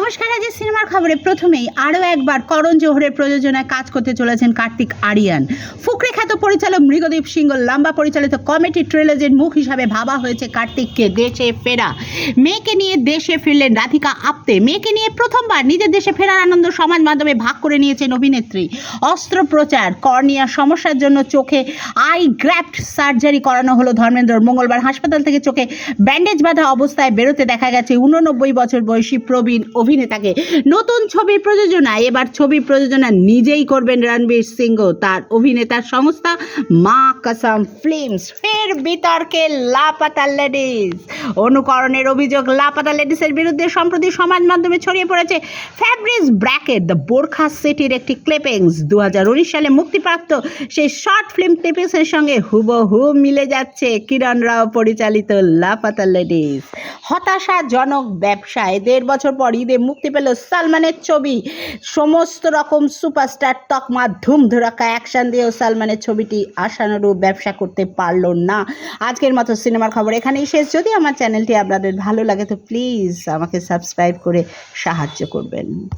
নমস্কার। আজ সিনেমার খবরে প্রথমেই আরও একবার করণ জোহরের প্রযোজনায় কাজ করতে চলেছেন কার্তিক আরিয়ান। ফুকরে খ্যাত পরিচালক মৃগদীপ সিংহ লাম্বা পরিচালিত কমেডি ট্রিলজির মুখ হিসাবে ভাবা হয়েছে কার্তিককে। দেশে ফেরা, মেয়েকে নিয়ে দেশে ফিরলেন রাধিকা আপ্তে। মেয়েকে নিয়ে প্রথমবার নিজের দেশে ফেরার আনন্দ সমাজ মাধ্যমে ভাগ করে নিয়েছেন অভিনেত্রী। অস্ত্রোপচার, কর্নিয়া সমস্যার জন্য চোখে আই গ্রাফট সার্জারি করানো হলো ধর্মেন্দ্রর। মঙ্গলবার হাসপাতাল থেকে চোখে ব্যান্ডেজ বাঁধা অবস্থায় বেরোতে দেখা গেছে 89 বছর বয়সী প্রবীণ অভিনেতাকে। নতুন ছবির প্রযোজনা, এবার ছবির প্রযোজনা নিজেই করবেন রণবীর সিংহ। তার অভিনেতার সংস্থা মা কসম ফিল্মস। ফের বিতর্কে লাপাতা লেডিস। অনুকরণের অভিযোগ লাপাতা লেডিসের বিরুদ্ধে সম্প্রতি সমাজ মাধ্যমে ছড়িয়ে পড়েছে ফ্যাব্রিস ব্র্যাকেট দ্য বোরখা সিটির একটি ক্লিপিংস। 2019 সালে মুক্তিপ্রাপ্ত সেই শর্ট ফিল্ম ক্লিপিংসের সঙ্গে হুবহু মিলে যাচ্ছে কিরণ রাও পরিচালিত লাপাতা লেডিস। হতাশাজনক ব্যবসায় 1.5 বছর পর ঈদে মুক্তি পেল সালমানের ছবি। সমস্ত রকম সুপারস্টার তকমা ধুম ধুরাক্কা অ্যাকশন দিয়েও সালমানের ছবিটি আশানুরূপ ব্যবসা করতে পারল না। আজকের মতো সিনেমার খবর এখানেই শেষ। যদি আমার চ্যানেলটি আপনাদের ভালো লাগে তো প্লিজ আমাকে সাবস্ক্রাইব করে সাহায্য করবেন।